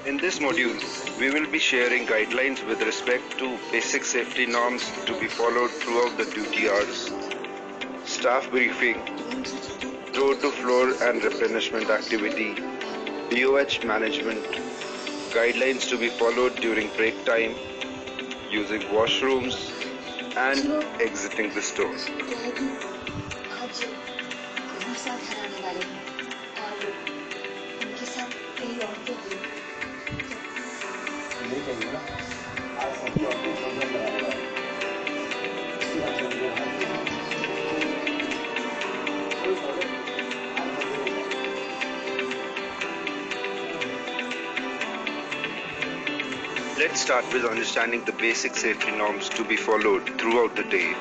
In this module, we will be sharing guidelines with respect to basic safety norms to be followed throughout the duty hours, staff briefing, door-to-floor and replenishment activity, BOH management, guidelines to be followed during break time, using washrooms, and exiting the store. आज मेरे साथ हराने वाले हैं और उनके साथ कई औरतें भी यही कहिए ना आज सबको अपनी प्रोग्राम लगाने वाले इसलिए आप लोग Let's start with understanding the basic safety norms to be followed throughout the day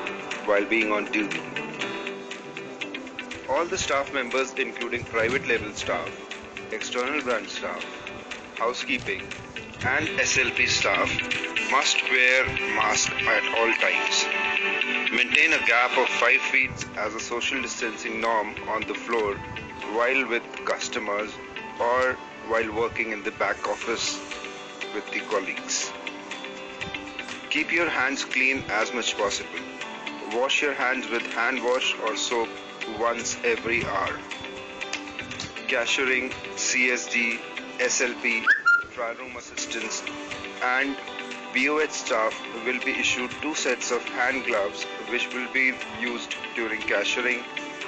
while being on duty. All the staff members, including private level staff, external branch staff, housekeeping, and SLP staff, must wear mask at all times. Maintain a gap of 5 feet as a social distancing norm on the floor while with customers or while working in the back office with the colleagues. Keep your hands clean as much possible. Wash your hands with hand wash or soap once every hour. Cashiering, CSD, SLP, trial room assistants, and BOH staff will be issued 2 sets of hand gloves which will be used during cashiering,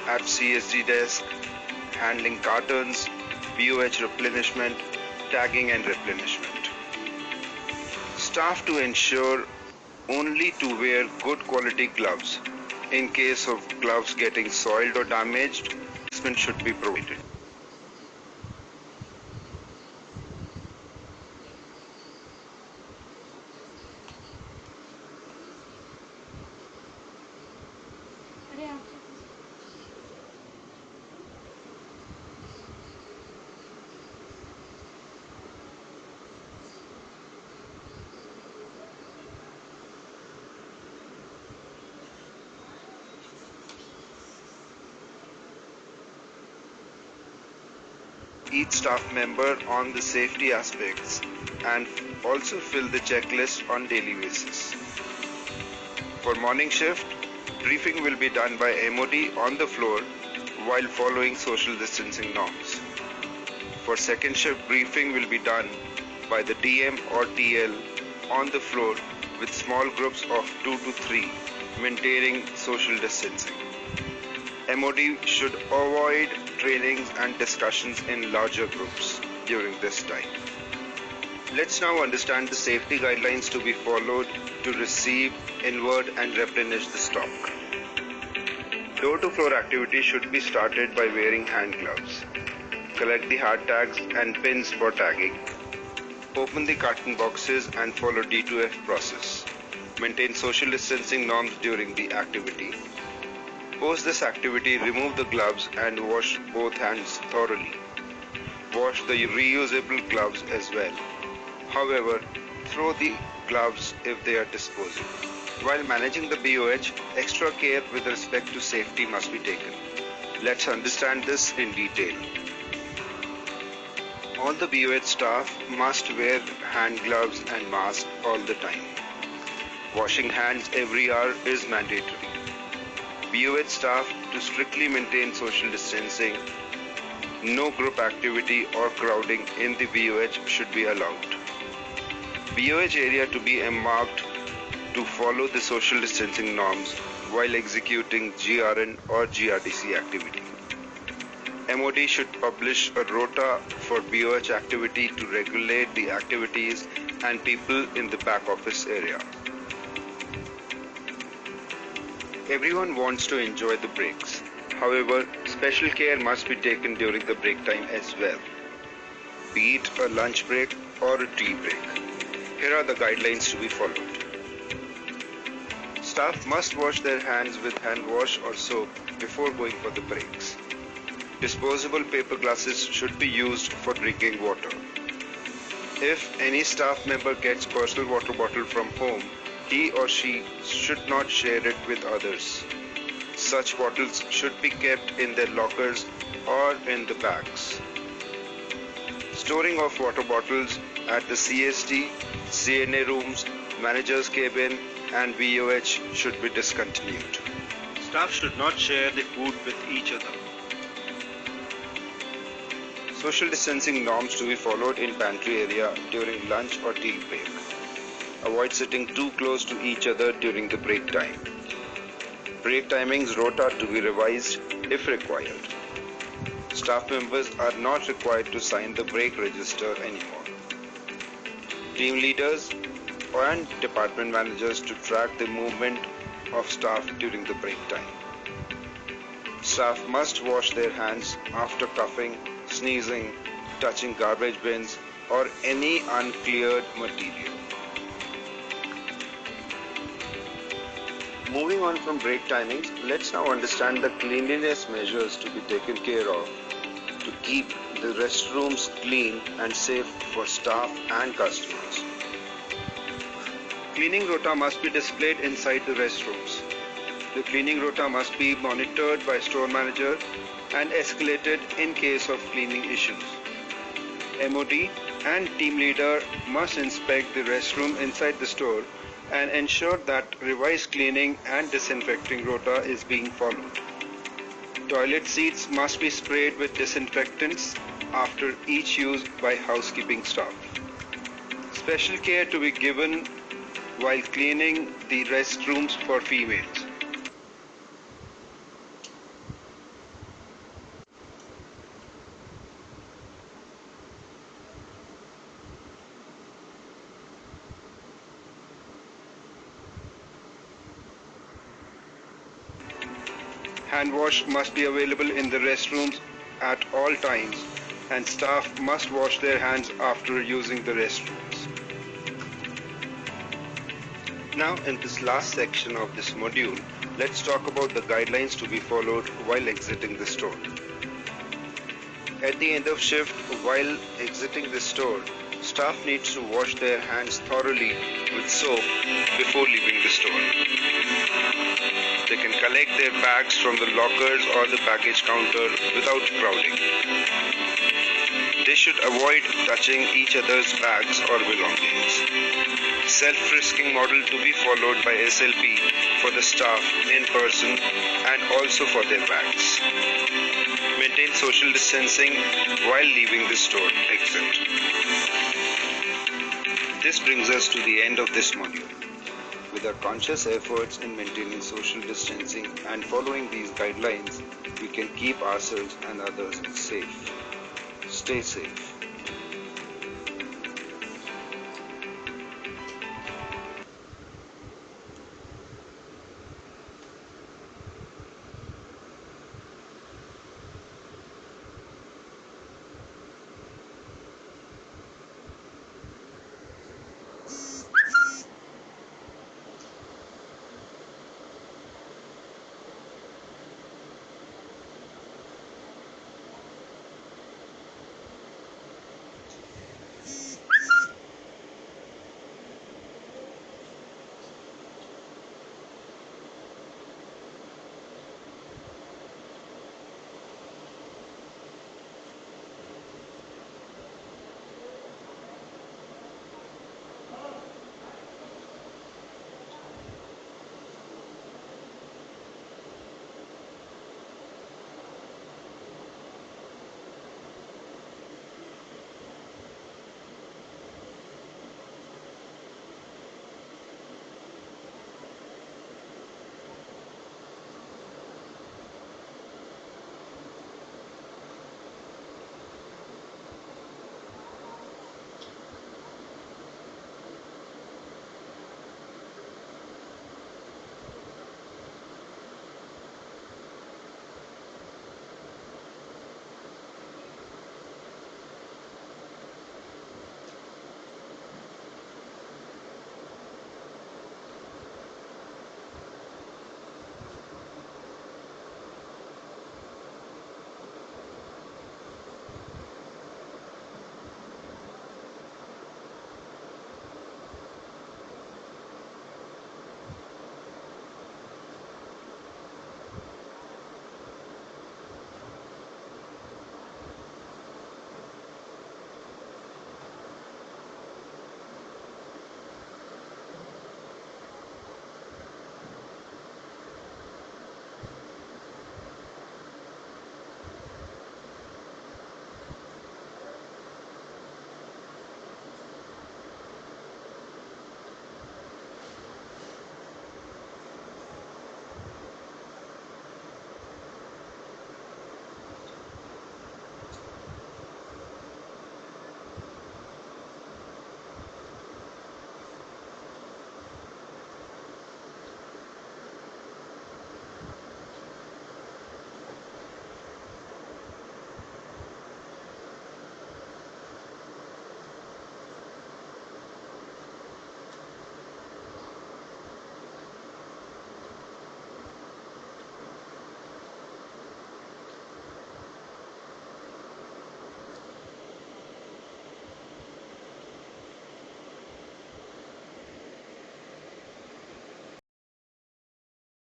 at CSD desk, handling cartons, BOH replenishment, tagging and replenishment. Staff to ensure only to wear good quality gloves. In case of gloves getting soiled or damaged, replacement should be provided. Each staff member on the safety aspects and also fill the checklist on daily basis. For morning shift, briefing will be done by MOD on the floor while following social distancing norms. For second shift, briefing will be done by the DM or TL on the floor with small groups of 2 to 3, maintaining social distancing. MOD should avoid trainings and discussions in larger groups during this time. Let's now understand the safety guidelines to be followed to receive, inward and replenish the stock. Door-to-floor activity should be started by wearing hand gloves. Collect the hard tags and pins for tagging. Open the carton boxes and follow D2F process. Maintain social distancing norms during the activity. Post this activity, remove the gloves and wash both hands thoroughly. Wash the reusable gloves as well. However, throw the gloves if they are disposable. While managing the BOH, extra care with respect to safety must be taken. Let's understand this in detail. All the BOH staff must wear hand gloves and mask all the time. Washing hands every hour is mandatory. BOH staff to strictly maintain social distancing. No group activity or crowding in the BOH should be allowed. BOH area to be marked to follow the social distancing norms while executing GRN or GRDC activity. MOD should publish a rota for BOH activity to regulate the activities and people in the back office area. Everyone wants to enjoy the breaks. However, special care must be taken during the break time as well, be it a lunch break or a tea break. Here are the guidelines to be followed. Staff must wash their hands with hand wash or soap before going for the breaks. Disposable paper glasses should be used for drinking water. If any staff member gets personal water bottle from home, he or she should not share it with others. Such bottles should be kept in their lockers or in the bags. Storing of water bottles at the CST, CNA rooms, manager's cabin and VOH should be discontinued. Staff should not share the food with each other. Social distancing norms to be followed in pantry area during lunch or tea break. Avoid sitting too close to each other during the break time. Break timings rota to be revised if required. Staff members are not required to sign the break register anymore. Team leaders and department managers to track the movement of staff during the break time. Staff must wash their hands after coughing, sneezing, touching garbage bins or any uncleared material. Moving on from break timings, let's now understand the cleanliness measures to be taken care of to keep the restrooms clean and safe for staff and customers. Cleaning rota must be displayed inside the restrooms. The cleaning rota must be monitored by store manager and escalated in case of cleaning issues. MOD and team leader must inspect the restroom inside the store and ensure that revised cleaning and disinfecting rota is being followed. Toilet seats must be sprayed with disinfectants after each use by housekeeping staff. Special care to be given while cleaning the restrooms for females. Hand wash must be available in the restrooms at all times and staff must wash their hands after using the restrooms. Now in this last section of this module, let's talk about the guidelines to be followed while exiting the store. At the end of shift, while exiting the store, staff needs to wash their hands thoroughly with soap before leaving the store. They can collect their bags from the lockers or the baggage counter without crowding. They should avoid touching each other's bags or belongings. Self-frisking model to be followed by SLP for the staff in person and also for their bags. Maintain social distancing while leaving the store exit. This brings us to the end of this module. With our conscious efforts in maintaining social distancing and following these guidelines, we can keep ourselves and others safe. Stay safe.